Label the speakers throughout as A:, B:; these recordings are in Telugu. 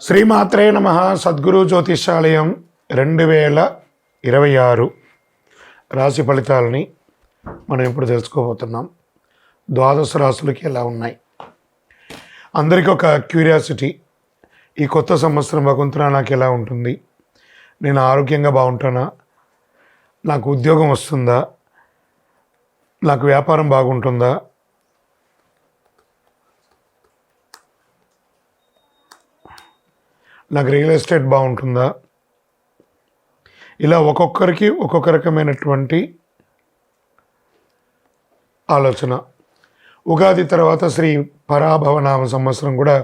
A: శ్రీమాత్రే నమః. సద్గురు జ్యోతిషాలయం 2026 రాశి ఫలితాలని మనం ఇప్పుడు తెలుసుకోబోతున్నాం. ద్వాదశ రాశులకి ఎలా ఉన్నాయి? అందరికీ ఒక క్యూరియాసిటీ, ఈ కొత్త సంవత్సరం భగవంతుడా నాకు ఎలా ఉంటుంది? నేను ఆరోగ్యంగా బాగుంటానా? నాకు ఉద్యోగం వస్తుందా? నాకు వ్యాపారం బాగుంటుందా? నాకు రియల్ ఎస్టేట్ బాగుంటుందా? ఇలా ఒక్కొక్కరికి ఒక్కొక్క రకమైనటువంటి ఆలోచన. ఉగాది తర్వాత శ్రీ పరాభవనామ సంవత్సరం కూడా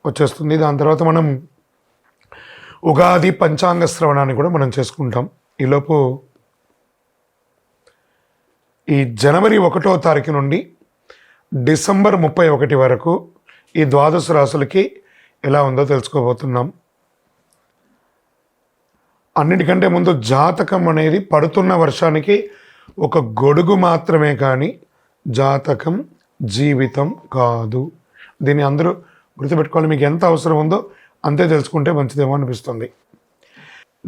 A: వచ్చేస్తుంది. దాని తర్వాత మనం ఉగాది పంచాంగ శ్రవణాన్ని కూడా మనం చేసుకుంటాం. ఈలోపు ఈ జనవరి 1వ తారీఖు నుండి డిసెంబర్ 31 వరకు ఈ ద్వాదశ రాశులకి ఎలా ఉందో తెలుసుకోబోతున్నాం. అన్నిటికంటే ముందు జాతకం అనేది పడుతున్న వర్షానికి ఒక గొడుగు మాత్రమే, కానీ జాతకం జీవితం కాదు. దీన్ని అందరూ గుర్తుపెట్టుకోవాలి. మీకు ఎంత అవసరం ఉందో అంతే తెలుసుకుంటే మంచిదేమో అనిపిస్తుంది.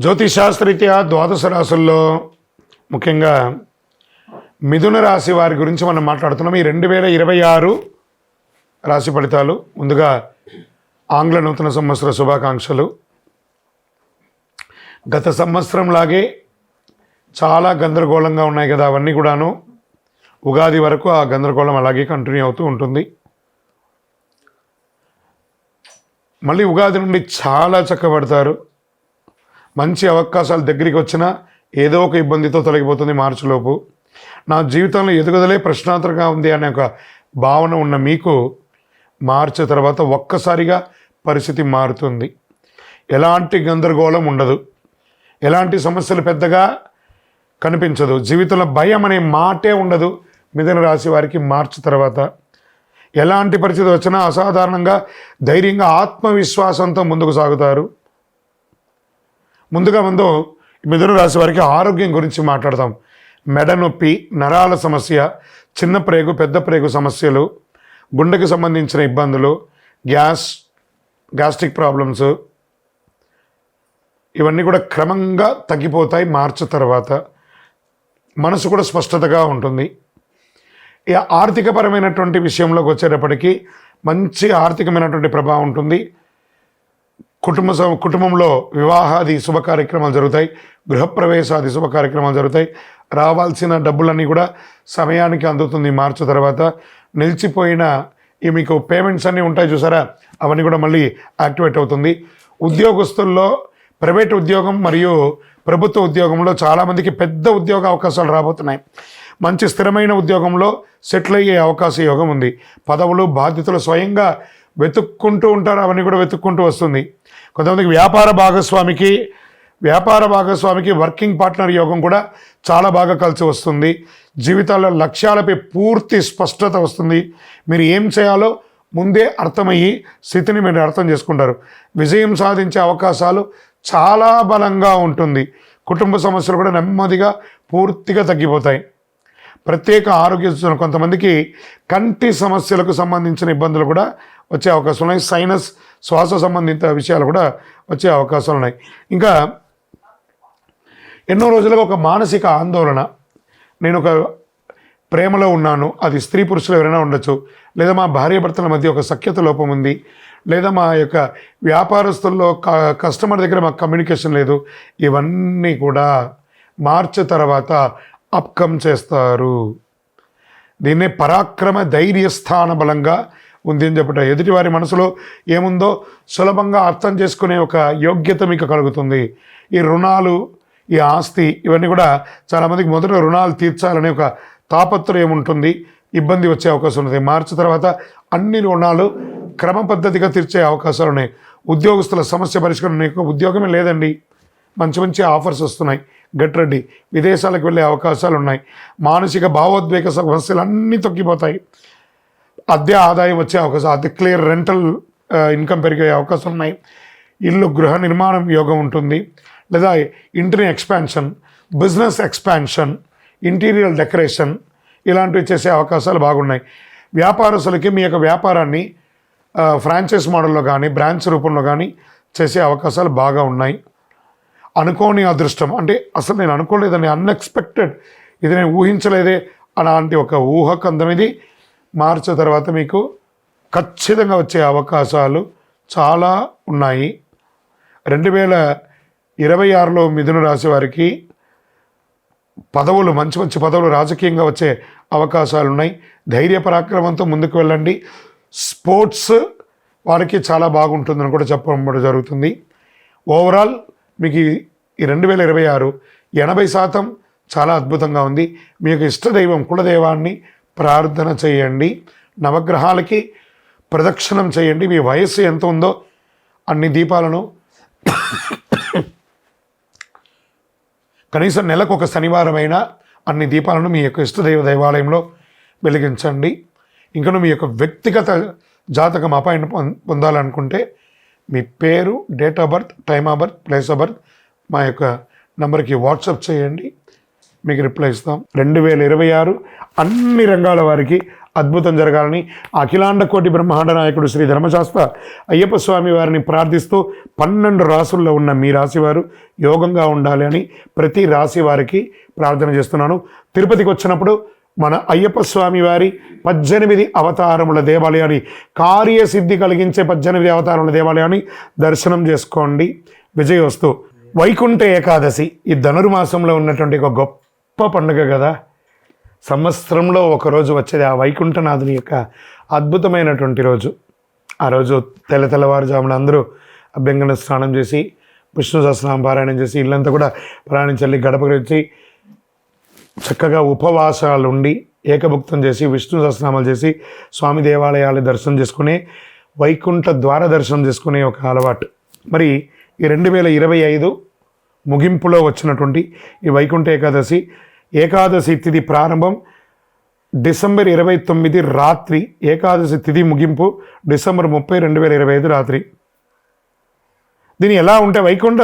A: జ్యోతిషాస్త్రరీత్యా ద్వాదశ రాశుల్లో ముఖ్యంగా మిథున రాశి వారి గురించి మనం మాట్లాడుతున్నాం. ఈ 2026 రాశి ఫలితాలు. ముందుగా ఆంగ్ల నూతన సంవత్సర శుభాకాంక్షలు. గత సంవత్సరం లాగే చాలా గందరగోళంగా ఉన్నాయి కదా, అవన్నీ కూడాను ఉగాది వరకు ఆ గందరగోళం అలాగే కంటిన్యూ అవుతూ ఉంటుంది. మళ్ళీ ఉగాది నుండి చాలా చక్కబడతారు. మంచి అవకాశాలు దగ్గరికి వచ్చినా ఏదో ఒక ఇబ్బందితో తొలగిపోతుంది మార్చిలోపు. నా జీవితంలో ఎదుగుదలే ప్రశ్నార్థకంగా ఉంది అనే ఒక భావన ఉన్న మీకు మార్చి తర్వాత ఒక్కసారిగా పరిస్థితి మారుతుంది. ఎలాంటి గందరగోళం ఉండదు, ఎలాంటి సమస్యలు పెద్దగా కనిపించదు, జీవితంలో భయం అనే మాటే ఉండదు. మిథున రాశి వారికి మార్చి తర్వాత ఎలాంటి పరిస్థితి వచ్చినా అసాధారణంగా ధైర్యంగా ఆత్మవిశ్వాసంతో ముందుకు సాగుతారు. ముందు మిథున రాశి వారికి ఆరోగ్యం గురించి మాట్లాడతాం. మెడ నొప్పి, నరాల సమస్య, చిన్న ప్రేగు పెద్ద ప్రేగు సమస్యలు, గుండెకి సంబంధించిన ఇబ్బందులు, గ్యాస్ట్రిక్ ప్రాబ్లమ్స్, ఇవన్నీ కూడా క్రమంగా తగ్గిపోతాయి మార్చి తర్వాత. మనసు కూడా స్పష్టతగా ఉంటుంది. ఈ ఆర్థికపరమైనటువంటి విషయంలోకి వచ్చేటప్పటికీ మంచి ఆర్థికమైనటువంటి ప్రభావం ఉంటుంది. కుటుంబంలో వివాహాది శుభ కార్యక్రమాలు జరుగుతాయి, గృహప్రవేశాది శుభ కార్యక్రమాలు జరుగుతాయి. రావాల్సిన డబ్బులన్నీ కూడా సమయానికి అందుతుంది మార్చి తర్వాత. నిలిచిపోయిన ఈ మీకు పేమెంట్స్ అన్నీ ఉంటాయి చూసారా, అవన్నీ కూడా మళ్ళీ యాక్టివేట్ అవుతుంది. ఉద్యోగస్తుల్లో ప్రైవేట్ ఉద్యోగం మరియు ప్రభుత్వ ఉద్యోగంలో చాలామందికి పెద్ద ఉద్యోగ అవకాశాలు రాబోతున్నాయి. మంచి స్థిరమైన ఉద్యోగంలో సెటిల్ అయ్యే అవకాశ యోగం ఉంది. పదవులు బాధ్యతలు స్వయంగా వెతుక్కుంటూ ఉంటారు, అవన్నీ కూడా వెతుక్కుంటూ వస్తుంది. కొంతమందికి వ్యాపార భాగస్వామికి వర్కింగ్ పార్ట్నర్ యోగం కూడా చాలా బాగా కలిసి వస్తుంది. జీవితాల్లో లక్ష్యాలపై పూర్తి స్పష్టత వస్తుంది. మీరు ఏం చేయాలో ముందే అర్థమయ్యి స్థితిని మీరు అర్థం చేసుకుంటారు. విజయం సాధించే అవకాశాలు చాలా బలంగా ఉంటుంది. కుటుంబ సమస్యలు కూడా నెమ్మదిగా పూర్తిగా తగ్గిపోతాయి. ప్రత్యేక ఆరోగ్య సూచన, కొంతమందికి కంటి సమస్యలకు సంబంధించిన ఇబ్బందులు కూడా వచ్చే అవకాశాలు ఉన్నాయి. సైనస్, శ్వాస సంబంధిత విషయాలు కూడా వచ్చే అవకాశాలు ఉన్నాయి. ఇంకా ఎన్నో రోజులుగా ఒక మానసిక ఆందోళన, నేను ఒక ప్రేమలో ఉన్నాను, అది స్త్రీ పురుషులు ఎవరైనా ఉండొచ్చు, లేదా మా భార్యాభర్తల మధ్య ఒక సఖ్యత లోపం ఉంది, లేదా మా యొక్క వ్యాపారస్తుల్లో కస్టమర్ దగ్గర మాకు కమ్యూనికేషన్ లేదు, ఇవన్నీ కూడా మార్చి తర్వాత అప్కమ్ చేస్తారు. దీన్నే పరాక్రమ ధైర్యస్థాన బలంగా ఉంది అని చెప్పట. ఎదుటివారి మనసులో ఏముందో సులభంగా అర్థం చేసుకునే ఒక యోగ్యత మీకు కలుగుతుంది. ఈ రుణాలు, ఈ ఆస్తి, ఇవన్నీ కూడా చాలామందికి మొదట రుణాలు తీర్చాలనే ఒక తాపత్రయం ఉంటుంది, ఇబ్బంది వచ్చే అవకాశం ఉంటుంది. మార్చి తర్వాత అన్ని రుణాలు క్రమ పద్ధతిగా తీర్చే అవకాశాలు ఉన్నాయి. ఉద్యోగస్తుల సమస్య పరిష్కారం, ఉద్యోగమే లేదండి, మంచి ఆఫర్స్ వస్తున్నాయి, గెట్ రెడీ. విదేశాలకు వెళ్ళే అవకాశాలు ఉన్నాయి. మానసిక భావోద్వేగ సమస్యలు అన్నీ తొక్కిపోతాయి. అద్దె ఆదాయం వచ్చే అవకాశం, అద్దె క్లియర్ రెంటల్ ఇన్కమ్ పెరిగే అవకాశం ఉన్నాయి. ఇల్లు గృహ నిర్మాణం యోగం ఉంటుంది, లేదా ఇంటిని expansion, business expansion, interior decoration, ఇలాంటివి చేసే అవకాశాలు బాగున్నాయి. వ్యాపారస్తులకి మీ యొక్క వ్యాపారాన్ని ఫ్రాంచైజ్ మోడల్లో కానీ బ్రాంచ్ రూపంలో కానీ చేసే అవకాశాలు బాగా ఉన్నాయి. అనుకోని అదృష్టం అంటే అసలు నేను అనుకోలేదని, అన్ఎక్స్పెక్టెడ్, ఇది నేను ఊహించలేదే అలాంటి ఒక ఊహకందం ఇది మార్చి తర్వాత మీకు ఖచ్చితంగా వచ్చే అవకాశాలు చాలా ఉన్నాయి. 2026లో మిథున రాశి వారికి పదవులు, మంచి మంచి పదవులు రాజకీయంగా వచ్చే అవకాశాలు ఉన్నాయి. ధైర్య పరాక్రమంతో ముందుకు వెళ్ళండి. స్పోర్ట్స్ వారికి చాలా బాగుంటుందని కూడా చెప్పడం జరుగుతుంది. ఓవరాల్ మీకు ఈ 2026 80% చాలా అద్భుతంగా ఉంది. మీ యొక్క ఇష్టదైవం కులదైవాన్ని ప్రార్థన చేయండి. నవగ్రహాలకి ప్రదక్షిణం చేయండి. మీ వయస్సు ఎంత ఉందో అన్ని దీపాలను కనీసం నెలకు ఒక శనివారమైనా అన్ని దీపాలను మీ యొక్క ఇష్టదైవ దేవాలయంలో వెలిగించండి. ఇంకను మీ యొక్క వ్యక్తిగత జాతకం అపాయింట్మెంట్ పొందాలనుకుంటే మీ పేరు, date of birth, time of birth, place of birth మా యొక్క నంబర్కి వాట్సాప్ చేయండి, మీకు రిప్లై ఇస్తాం. 2026 అన్ని రంగాల వారికి అద్భుతం జరగాలని అఖిలాండ కోటి బ్రహ్మాండ నాయకుడు శ్రీ ధర్మశాస్త్ర అయ్యప్ప స్వామి వారిని ప్రార్థిస్తూ 12 రాసుల్లో ఉన్న మీ రాశి వారు యోగంగా ఉండాలి అని ప్రతి రాశి వారికి ప్రార్థన చేస్తున్నాను. తిరుపతికి వచ్చినప్పుడు మన అయ్యప్ప స్వామి వారి 18 అవతారముల దేవాలయాన్ని, కార్యసిద్ధి కలిగించే 18 అవతారముల దేవాలయాన్ని దర్శనం చేసుకోండి. విజయోస్తు. వైకుంఠ ఏకాదశి ఈ ధనుర్మాసంలో ఉన్నటువంటి ఒక గొప్ప పండుగ కదా. సంవత్సరంలో ఒకరోజు వచ్చేది ఆ వైకుంఠనాథుని యొక్క అద్భుతమైనటువంటి రోజు. ఆ రోజు తెల్లవారుజామున అందరూ అభ్యంగన స్నానం చేసి విష్ణు సహస్రనామ పారాయణం చేసి ఇల్లంతా కూడా ప్రాణించల్లి గడపకు వచ్చి చక్కగా ఉపవాసాలు ఉండి ఏకభుక్తం చేసి విష్ణు సహస్రనామాలు చేసి స్వామి దేవాలయాలు దర్శనం చేసుకునే వైకుంఠ ద్వార దర్శనం చేసుకునే ఒక అలవాటు. మరి ఈ 2025 ముగింపులో వచ్చినటువంటి ఈ వైకుంఠ ఏకాదశి తిథి ప్రారంభం డిసెంబర్ 29 రాత్రి, ఏకాదశి తిథి ముగింపు డిసెంబర్ 30, 2025 రాత్రి. దీని ఎలా ఉంటే వైకుంఠ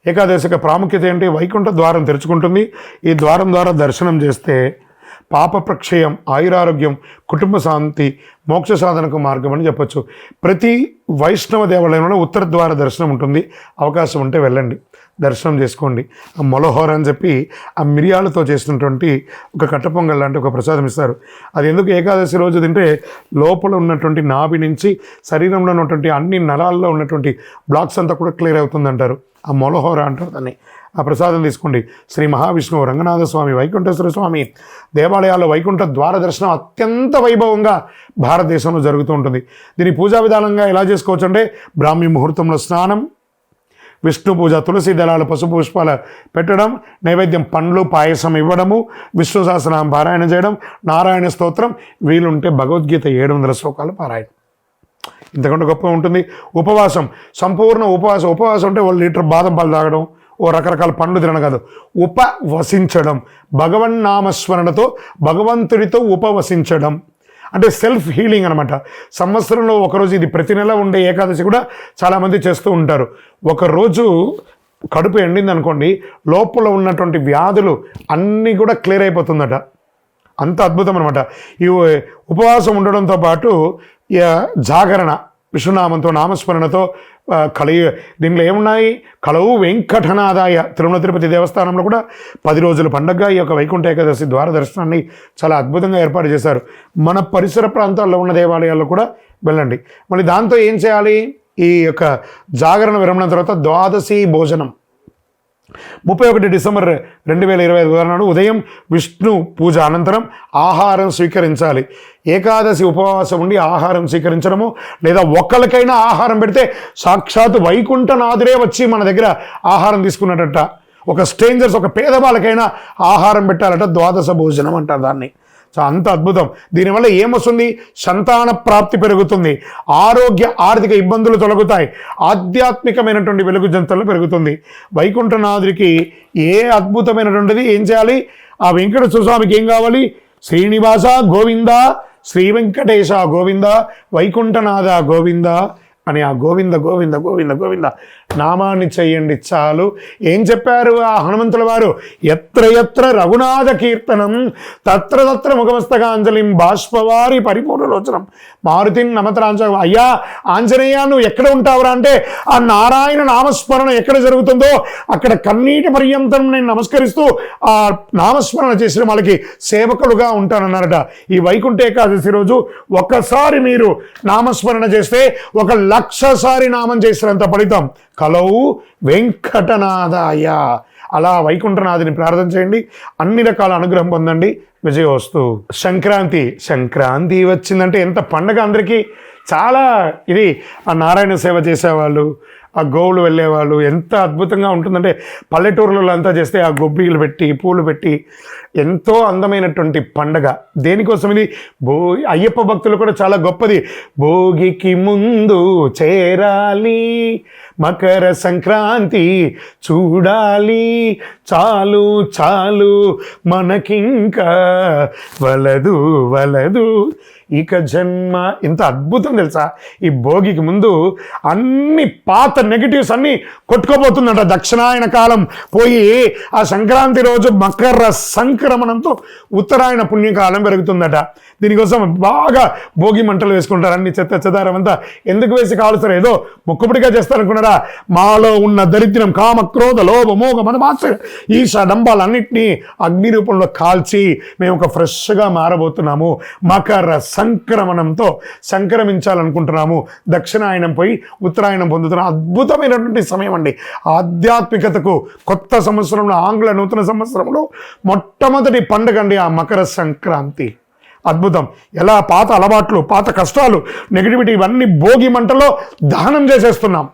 A: ఏకాదశికి ప్రాముఖ్యత ఏంటి? వైకుంఠ ద్వారం తెరుచుకుంటుంది. ఈ ద్వారం ద్వారా దర్శనం చేస్తే పాప ప్రక్షయం, ఆయురారోగ్యం, కుటుంబ శాంతి, మోక్ష సాధనకు మార్గం అని చెప్పొచ్చు. ప్రతి వైష్ణవ దేవాలయంలో ఉత్తర ద్వార దర్శనం ఉంటుంది. అవకాశం ఉంటే వెళ్ళండి, దర్శనం చేసుకోండి. ఆ మొలహోర అని చెప్పి ఆ మిరియాలతో చేసినటువంటి ఒక కట్టపొంగల్ లాంటి ఒక ప్రసాదం ఇస్తారు. అది ఎందుకు ఏకాదశి రోజు తింటే లోపల ఉన్నటువంటి నాభి నుంచి శరీరంలో ఉన్నటువంటి అన్ని నరాల్లో ఉన్నటువంటి బ్లాక్స్ అంతా కూడా క్లియర్ అవుతుందంటారు. ఆ మొలహోర అంటారు దాన్ని. ఆ ప్రసాదం తీసుకోండి. శ్రీ మహావిష్ణువు, రంగనాథ స్వామి, వైకుంఠేశ్వర స్వామి దేవాలయాల్లో వైకుంఠ ద్వార దర్శనం అత్యంత వైభవంగా భారతదేశంలో జరుగుతూ ఉంటుంది. దీని పూజా విధానంగా ఎలా చేసుకోవచ్చు అంటే బ్రాహ్మీ ముహూర్తంలో స్నానం, విష్ణు పూజ, తులసి దళాలు, పసుపు పుష్పాలు పెట్టడం, నైవేద్యం పండ్లు పాయసం ఇవ్వడము, విష్ణు సహస్రనామం పారాయణ చేయడం, నారాయణ స్తోత్రం, వీలుంటే భగవద్గీత 700 శ్లోకాలు పారాయణం. ఇంతకంటే గొప్ప ఉంటుంది. ఉపవాసం, సంపూర్ణ ఉపవాసం అంటే 1 లీటర్ బాదం పాలు తాగడం, రకరకాల పండ్లు తినడం కాదు, ఉపవసించడం. భగవన్నామస్మరణతో భగవంతుడితో ఉపవసించడం అంటే సెల్ఫ్ హీలింగ్ అనమాట. సంవత్సరంలో ఒకరోజు, ఇది ప్రతి నెల ఉండే ఏకాదశి కూడా చాలామంది చేస్తూ ఉంటారు. ఒకరోజు కడుపు ఎండింది అనుకోండి, లోపల ఉన్నటువంటి వ్యాధులు అన్నీ కూడా క్లియర్ అయిపోతుందట. అంత అద్భుతం అనమాట. ఈ ఉపవాసం ఉండడంతో పాటు జాగరణ, విష్ణునామంతో, నామస్మరణతో దీనిలో ఏమున్నాయి? కలవు వెంకటనాదాయ. తిరుమల తిరుపతి దేవస్థానంలో కూడా 10 రోజుల పండుగగా ఈ యొక్క వైకుంఠ ఏకాదశి ద్వార దర్శనాన్ని చాలా అద్భుతంగా ఏర్పాటు చేశారు. మన పరిసర ప్రాంతాల్లో ఉన్న దేవాలయాల్లో కూడా వెళ్ళండి. మళ్ళీ దాంతో ఏం చేయాలి? ఈ యొక్క జాగరణ విరమణ తర్వాత ద్వాదశి భోజనం 31 డిసెంబర్ 2025 నాడు ఉదయం విష్ణు పూజ అనంతరం ఆహారం స్వీకరించాలి. ఏకాదశి ఉపవాసం ఉండి ఆహారం స్వీకరించడము, లేదా ఒక్కరికైనా ఆహారం పెడితే సాక్షాత్ వైకుంఠనాథుడే వచ్చి మన దగ్గర ఆహారం తీసుకున్నట్ట. ఒక స్ట్రేంజర్స్, ఒక పేదవాళ్ళకైనా ఆహారం పెట్టాలట. ద్వాదశ భోజనం అంటారు దాన్ని. సో అంత అద్భుతం. దీనివల్ల ఏమొస్తుంది? సంతాన ప్రాప్తి పెరుగుతుంది, ఆరోగ్య ఆర్థిక ఇబ్బందులు తొలగుతాయి, ఆధ్యాత్మికమైనటువంటి వెలుగు జంతలు పెరుగుతుంది. వైకుంఠనాథుడికి ఏ అద్భుతమైనటువంటిది ఏం చేయాలి? ఆ వెంకటేశ్వర స్వామికి ఏం కావాలి? శ్రీనివాస గోవింద, శ్రీ వెంకటేశ గోవింద, వైకుంఠనాథ గోవింద అని ఆ గోవింద గోవింద గోవింద గోవింద నామాన్ని చెయ్యండి చాలు. ఏం చెప్పారు ఆ హనుమంతుల వారు? ఎత్ర ఎత్ర రఘునాథ కీర్తనం తత్ర తత్ర ముఖమస్తకాంజలిం బాష్పవారి పరిపూర్ణలోచనం మారుతిని నమతరాంజ. అయ్యా ఆంజనేయ, నువ్వు ఎక్కడ ఉంటావురా అంటే ఆ నారాయణ నామస్మరణ ఎక్కడ జరుగుతుందో అక్కడ కన్నీటి పర్యంతం నేను నమస్కరిస్తూ ఆ నామస్మరణ చేసిన వాళ్ళకి సేవకులుగా ఉంటానన్నారట. ఈ వైకుంఠ ఏకాదశి రోజు ఒక్కసారి మీరు నామస్మరణ చేస్తే 1,00,000 సారి నామం చేసినంత ఫలితం. కలవు వెంకటనాథాయ. అలా వైకుంఠనాథుని ప్రార్థన చేయండి, అన్ని రకాల అనుగ్రహం పొందండి. విజయోస్తు. సంక్రాంతి వచ్చిందంటే ఎంత పండగ అందరికీ. చాలా ఇది ఆ నారాయణ సేవ చేసేవాళ్ళు, ఆ గోవులు వెళ్ళేవాళ్ళు ఎంత అద్భుతంగా ఉంటుందంటే పల్లెటూరులలో అంతా చేస్తే ఆ గొబ్బిలు పెట్టి పూలు పెట్టి ఎంతో అందమైనటువంటి పండగ. దేనికోసం ఇది? అయ్యప్ప భక్తులు కూడా చాలా గొప్పది. భోగికి ముందు చేరాలి, మకర సంక్రాంతి చూడాలి, చాలు చాలు మనకింకా వలదు వలదు ఇక జన్మ. ఇంత అద్భుతం తెలుసా? ఈ భోగికి ముందు అన్ని పాత నెగిటివ్స్ అన్నీ కొట్టుకోబోతుందట. దక్షిణాయన కాలం పోయి ఆ సంక్రాంతి రోజు మకర సంక్రమణంతో ఉత్తరాయణ పుణ్యకాలం పెరుగుతుందట. దీనికోసం బాగా భోగి మంటలు వేసుకుంటారు. అన్ని చెత్త చెదారం అంతా ఎందుకు వేసి కాలుస్తారు? ఏదో మొక్కుబడిగా చేస్తారనుకున్నారా? మాలో ఉన్న దరిద్రం, కామ క్రోధ లోభ మోగ మదమాత్సర్య ఈశ డంబాలన్నింటినీ అగ్ని రూపంలో కాల్చి మేము ఒక ఫ్రెష్గా మారబోతున్నాము. మకర సంక్రమణంతో సంక్రమించాలనుకుంటున్నాము. దక్షిణాయనం పోయి ఉత్తరాయణం పొందుతున్న అద్భుతమైనటువంటి సమయం అండి. ఆధ్యాత్మికతకు కొత్త సంవత్సరంలో, ఆంగ్ల నూతన సంవత్సరంలో మొట్టమొదటి పండుగ అండి ఆ మకర సంక్రాంతి. అద్భుతం. ఎలా పాత అలవాట్లు, పాత కష్టాలు, నెగిటివిటీ ఇవన్నీ భోగి మంటలో దహనం చేసేస్తున్నాం.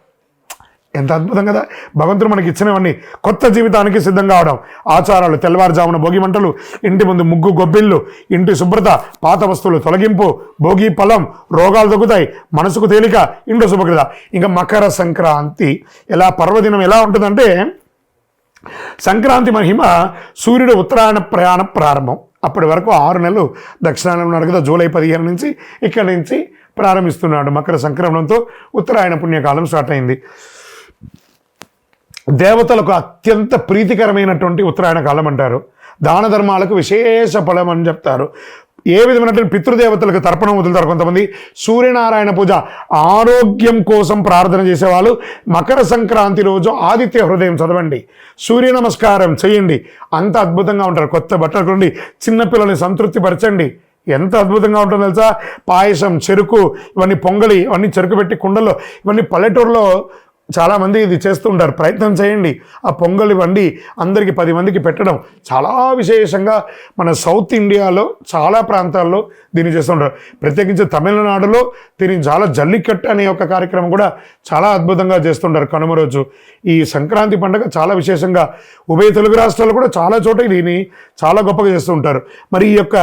A: ఎంత అద్భుతం కదా! భగవంతుడు మనకి ఇచ్చినవన్నీ కొత్త జీవితానికి సిద్ధం కావడం. ఆచారాలు, తెల్లవారుజామున భోగి మంటలు, ఇంటి ముందు ముగ్గు గొబ్బిళ్ళు, ఇంటి శుభ్రత, పాత వస్తువులు తొలగింపు, భోగి ఫలం, రోగాలు తగ్గుతాయి, మనసుకు తేలిక, ఇంట్లో శుభ్రత. ఇంకా మకర సంక్రాంతి ఎలా పర్వదినం ఎలా ఉంటుందంటే, సంక్రాంతి మహిమ సూర్యుడు ఉత్తరాయణ ప్రయాణ ప్రారంభం. అప్పటి వరకు 6 నెలలు దక్షిణాయనం ఉన్నాడు కదా. జూలై 15 నుంచి ఇక్కడి నుంచి ప్రారంభిస్తున్నాడు. మకర సంక్రమణంతో ఉత్తరాయణ పుణ్యకాలం స్టార్ట్ అయింది. దేవతలకు అత్యంత ప్రీతికరమైనటువంటి ఉత్తరాయణ కాలం అంటారు. దాన ధర్మాలకు విశేష ఫలం అని చెప్తారు. ఏ విధమైనటువంటి పితృదేవతలకు తర్పణం వదులుతారు కొంతమంది. సూర్యనారాయణ పూజ, ఆరోగ్యం కోసం ప్రార్థన చేసేవాళ్ళు మకర సంక్రాంతి రోజు ఆదిత్య హృదయం చదవండి, సూర్య నమస్కారం చేయండి. అంత అద్భుతంగా ఉంటారు. కొత్త బట్టలు కొండి, చిన్నపిల్లల్ని సంతృప్తి పరచండి. ఎంత అద్భుతంగా ఉంటుందో తెలుసా? పాయసం, చెరుకు, ఇవన్నీ పొంగలి, ఇవన్నీ చెరుకు పెట్టి కుండల్లో, ఇవన్నీ పల్లెటూరులో చాలామంది ఇది చేస్తూ ఉంటారు. ప్రయత్నం చేయండి. ఆ పొంగలి వండి అందరికీ 10 మందికి పెట్టడం చాలా విశేషంగా మన సౌత్ ఇండియాలో చాలా ప్రాంతాల్లో దీన్ని చేస్తుంటారు. ప్రత్యేకించి తమిళనాడులో దీన్ని చాలా జల్లికట్టు అనే ఒక కార్యక్రమం కూడా చాలా అద్భుతంగా చేస్తుంటారు కనుమ రోజు. ఈ సంక్రాంతి పండుగ చాలా విశేషంగా ఉభయ తెలుగు రాష్ట్రాలు కూడా చాలా చోట దీన్ని చాలా గొప్పగా చేస్తూ ఉంటారు. మరి ఈ యొక్క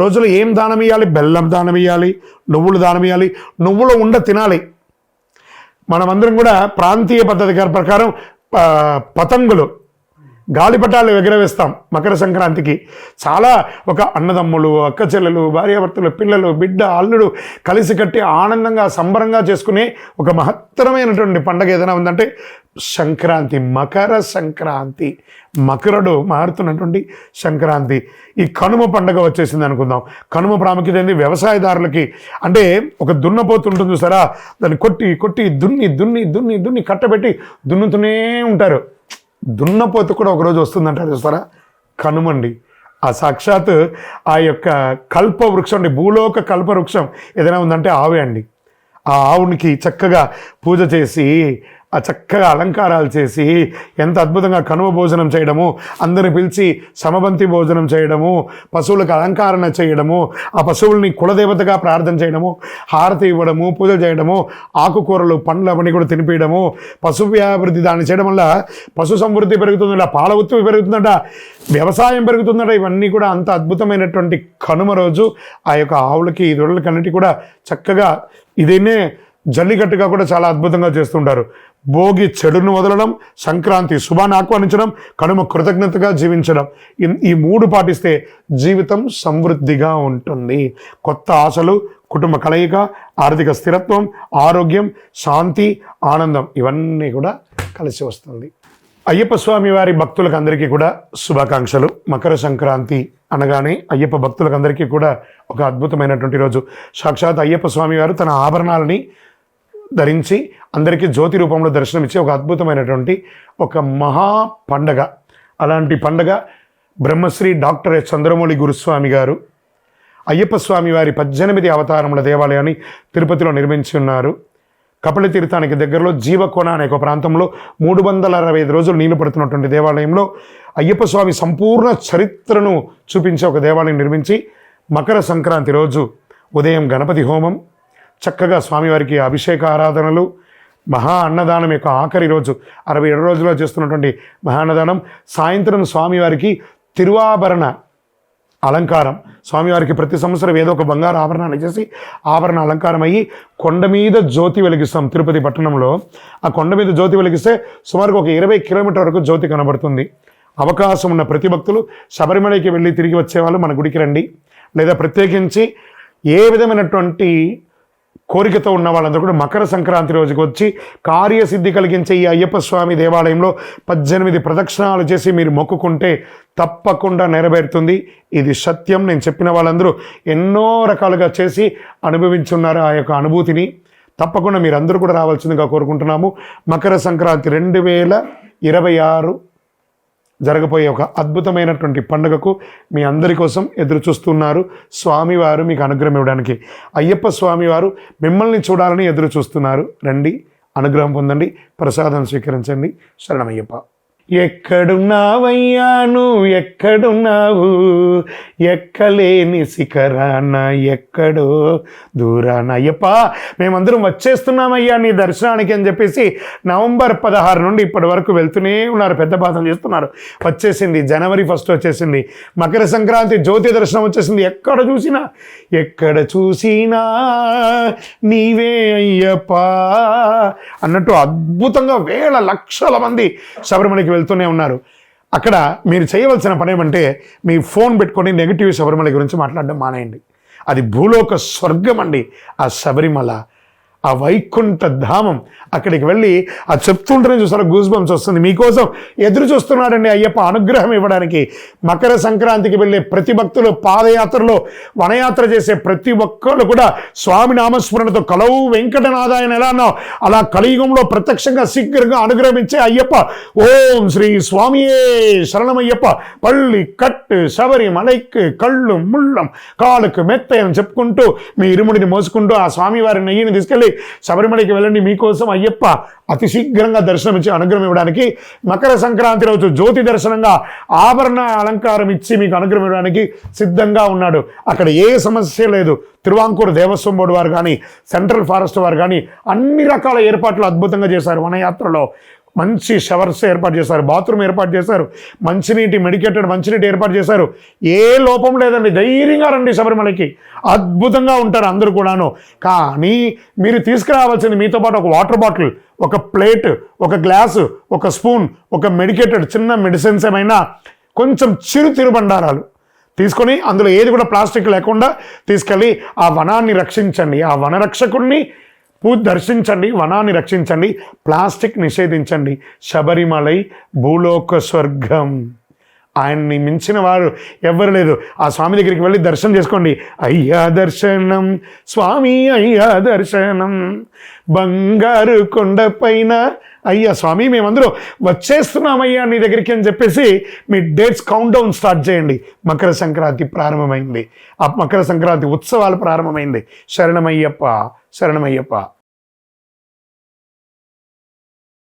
A: రోజులో ఏం దానం ఇవ్వాలి? బెల్లం దానం ఇవ్వాలి, నువ్వులు దానం ఇవ్వాలి, నువ్వుల ఉండ తినాలి. మనమందరం కూడా ప్రాంతీయ పద్ధతి ప్రకారం పతంగులు, గాలిపటాలు ఎగరవేస్తాం మకర సంక్రాంతికి. చాలా ఒక అన్నదమ్ములు, అక్క చెల్లెలు, భార్యాభర్తలు, పిల్లలు, బిడ్డ, అల్లుడు కలిసి కట్టి ఆనందంగా సంబరంగా చేసుకునే ఒక మహత్తరమైనటువంటి పండుగ ఏదైనా ఉందంటే సంక్రాంతి. మకర సంక్రాంతి, మకరుడు మారుతున్నటువంటి సంక్రాంతి. ఈ కనుమ పండుగ వచ్చేసింది అనుకుందాం. కనుమ ప్రాముఖ్యత ఏంది? వ్యవసాయదారులకి. అంటే ఒక దున్నపోతు ఉంటుంది చూసారా, దాన్ని కొట్టి కొట్టి దున్ని దున్ని దున్ని దున్ని కట్టబెట్టి దున్నుతూనే ఉంటారు. దున్నపోతు కూడా ఒకరోజు వస్తుందంటారు చూస్తారా, కనుమండి. ఆ సాక్షాత్ ఆ యొక్క కల్ప వృక్షం అండి, భూలోక కల్ప వృక్షం ఏదైనా ఉందంటే ఆవే అండి. ఆ ఆవునికి చక్కగా పూజ చేసి, ఆ చక్కగా అలంకారాలు చేసి, ఎంత అద్భుతంగా కనుమ భోజనం చేయడము, అందరిని పిలిచి సమబంతి భోజనం చేయడము, పశువులకు అలంకరణ చేయడము, ఆ పశువుల్ని కులదేవతగా ప్రార్థన చేయడము, హారతి ఇవ్వడము, పూజ చేయడము, ఆకుకూరలు పండ్లు అవన్నీ కూడా తినిపించడము, పశు వ్యాభివృద్ధి దాన్ని చేయడం వల్ల పశు సమృద్ధి పెరుగుతుందట, పాల ఉత్పత్తి పెరుగుతుందట, వ్యవసాయం పెరుగుతుందట. ఇవన్నీ కూడా అంత అద్భుతమైనటువంటి కనుమ రోజు ఆ యొక్క ఆవులకి, దొడలకన్నిటి కూడా చక్కగా ఇదేనే జల్లికట్టుగా కూడా చాలా అద్భుతంగా చేస్తుంటారు. భోగి చెడును వదలడం, సంక్రాంతి శుభాన్ని ఆహ్వానించడం, కనుమ కృతజ్ఞతగా జీవించడం, ఈ 3 పాటిస్తే జీవితం సమృద్ధిగా ఉంటుంది. కొత్త ఆశలు, కుటుంబ కలయిక, ఆర్థిక స్థిరత్వం, ఆరోగ్యం, శాంతి, ఆనందం ఇవన్నీ కూడా కలిసి వస్తుంది. అయ్యప్ప స్వామి వారి భక్తులకు అందరికీ కూడా శుభాకాంక్షలు. మకర సంక్రాంతి అనగానే అయ్యప్ప భక్తులకు అందరికీ కూడా ఒక అద్భుతమైనటువంటి రోజు. సాక్షాత్ అయ్యప్ప స్వామి వారు తన ఆభరణాలని ధరించి అందరికీ జ్యోతి రూపంలో దర్శనమిచ్చే ఒక అద్భుతమైనటువంటి ఒక మహా పండగ. అలాంటి పండగ బ్రహ్మశ్రీ డాక్టర్ ఎస్ చంద్రమౌళి గురుస్వామి గారు అయ్యప్ప స్వామి వారి 18 అవతారముల దేవాలయాన్ని తిరుపతిలో నిర్మించి ఉన్నారు. కపిల తీర్థానికి దగ్గరలో జీవకోన అనే ఒక ప్రాంతంలో 365 రోజులు నీళ్లు పడుతున్నటువంటి దేవాలయంలో అయ్యప్ప స్వామి సంపూర్ణ చరిత్రను చూపించే ఒక దేవాలయం నిర్మించి మకర సంక్రాంతి రోజు ఉదయం గణపతి హోమం, చక్కగా స్వామివారికి అభిషేక ఆరాధనలు, మహా అన్నదానం యొక్క ఆఖరి రోజు 67 రోజుల్లో చేస్తున్నటువంటి మహా అన్నదానం, సాయంత్రం స్వామివారికి తిరువాభరణ అలంకారం. స్వామివారికి ప్రతి సంవత్సరం ఏదో ఒక బంగారు ఆభరణాన్ని చేసి ఆభరణ అలంకారం అయ్యి కొండ మీద జ్యోతి వెలిగిస్తాం. తిరుపతి పట్టణంలో ఆ కొండ మీద జ్యోతి వెలిగిస్తే సుమారుగా ఒక 20 కిలోమీటర్ వరకు జ్యోతి కనబడుతుంది. అవకాశం ఉన్న ప్రతి భక్తులు శబరిమలకి వెళ్ళి తిరిగి వచ్చేవాళ్ళు మన గుడికి రండి. లేదా ప్రత్యేకించి ఏ విధమైనటువంటి కోరికతో ఉన్న వాళ్ళందరూ కూడా మకర సంక్రాంతి రోజుకి వచ్చి కార్యసిద్ధి కలిగించే ఈ అయ్యప్ప స్వామి దేవాలయంలో 18 ప్రదక్షిణాలు చేసి మీరు మొక్కుకుంటే తప్పకుండా నెరవేరుతుంది. ఇది సత్యం. నేను చెప్పిన వాళ్ళందరూ ఎన్నో రకాలుగా చేసి అనుభవించున్నారు ఆ యొక్క అనుభూతిని. తప్పకుండా మీరందరూ కూడా రావాల్సిందిగా కోరుకుంటున్నాము. మకర సంక్రాంతి 2026 జరగబోయే ఒక అద్భుతమైనటువంటి పండుగకు మీ అందరి కోసం ఎదురు చూస్తున్నారు. స్వామివారు మీకు అనుగ్రహం ఇవ్వడానికి, అయ్యప్ప స్వామివారు మిమ్మల్ని చూడాలని ఎదురు చూస్తున్నారు. రండి, అనుగ్రహం పొందండి, ప్రసాదం స్వీకరించండి. శరణమయ్యప్ప. ఎక్కడున్నావయ్యా నువ్వు ఎక్కడున్నావు, ఎక్కలేని శిఖరాన ఎక్కడో దూరాన. అయ్యప్ప మేమందరం వచ్చేస్తున్నామయ్యా నీ దర్శనానికి అని చెప్పేసి నవంబర్ 16 నుండి ఇప్పటి వరకు వెళ్తూనే ఉన్నారు. పెద్ద బాధ చేస్తున్నారు. వచ్చేసింది జనవరి 1 వచ్చేసింది. మకర సంక్రాంతి జ్యోతి దర్శనం వచ్చేసింది. ఎక్కడ చూసినా నీవే అయ్యప్ప అన్నట్టు అద్భుతంగా వేల లక్షల మంది శబరిమలకి వెళ్తూనే ఉన్నారు. అక్కడ మీరు చేయవలసిన పని ఏమంటే మీ ఫోన్ పెట్టుకొని నెగిటివ్ శబరిమల గురించి మాట్లాడడం మానేయండి. అది భూలోక స్వర్గం అండి ఆ శబరిమల, ఆ వైకుంఠ ధామం. అక్కడికి వెళ్ళి ఆ చెప్తుంటేనే చూసారా గూస్ బంప్స్ వస్తుంది. మీకోసం ఎదురు చూస్తున్నాడండి అయ్యప్ప అనుగ్రహం ఇవ్వడానికి. మకర సంక్రాంతికి వెళ్ళే ప్రతి భక్తులు, పాదయాత్రలో వనయాత్ర చేసే ప్రతి ఒక్కళ్ళు కూడా స్వామి నామస్మరణతో కలవు వెంకటనాథాయన ఎలా అన్నావు అలా కలియుగంలో ప్రత్యక్షంగా శీఘ్రంగా అనుగ్రహించే అయ్యప్ప. ఓం శ్రీ స్వామియే శరణమయ్యప్ప. పళ్ళి కట్టు శబరిమలైకి కళ్ళు ముళ్ళం కాలుకు మెత్త అని చెప్పుకుంటూ మీ ఇరుముడిని మోసుకుంటూ ఆ స్వామివారి నెయ్యిని తీసుకెళ్ళి శబరిమలకి వెళ్ళండి. మీకోసం అయ్యప్ప అతి శీఘ్రంగా దర్శనం ఇచ్చి అనుగ్రహం ఇవ్వడానికి మకర సంక్రాంతి రోజు జ్యోతి దర్శనంగా ఆభరణ అలంకారం ఇచ్చి మీకు అనుగ్రహం ఇవ్వడానికి సిద్ధంగా ఉన్నాడు. అక్కడ ఏ సమస్య లేదు. తిరువాంకూరు దేవస్వం బోర్డు వారు కానీ, సెంట్రల్ ఫారెస్ట్ వారు కానీ అన్ని రకాల ఏర్పాట్లు అద్భుతంగా చేశారు. వనయాత్రలో మంచి షవర్స్ ఏర్పాటు చేశారు, బాత్రూమ్ ఏర్పాటు చేశారు, మంచినీటి మెడికేటెడ్ మంచినీటి ఏర్పాటు చేశారు. ఏ లోపం లేదండి. ధైర్యంగా రండి శబరిమలకి, అద్భుతంగా ఉంటారు అందరూ కూడాను. కానీ మీరు తీసుకురావాల్సింది మీతో పాటు ఒక వాటర్ బాటిల్, ఒక ప్లేట్, ఒక గ్లాసు, ఒక స్పూన్, ఒక మెడికేటెడ్ చిన్న మెడిసిన్స్ ఏమైనా, కొంచెం చిరు తిరుబండారాలు తీసుకొని అందులో ఏది కూడా ప్లాస్టిక్ లేకుండా తీసుకెళ్ళి ఆ వనాన్ని రక్షించండి. ఆ వనరక్షకుడిని దర్శించండి, వనాన్ని రక్షించండి, ప్లాస్టిక్ నిషేధించండి. శబరిమలై భూలోక స్వర్గం. ఆయన్ని మించిన వారు ఎవ్వరు లేదు. ఆ స్వామి దగ్గరికి వెళ్ళి దర్శనం చేసుకోండి. అయ్యా దర్శనం స్వామి, అయ్యా దర్శనం బంగారు కొండపైన. అయ్యా స్వామి మేమందరూ వచ్చేస్తున్నామయ్యా నీ దగ్గరికి అని చెప్పేసి మీ డేట్స్ కౌంట్ డౌన్ స్టార్ట్ చేయండి. మకర సంక్రాంతి ప్రారంభమైంది. ఆ మకర సంక్రాంతి ఉత్సవాలు ప్రారంభమైంది. శరణమయ్యప్ప, శరణమయ్యప్ప.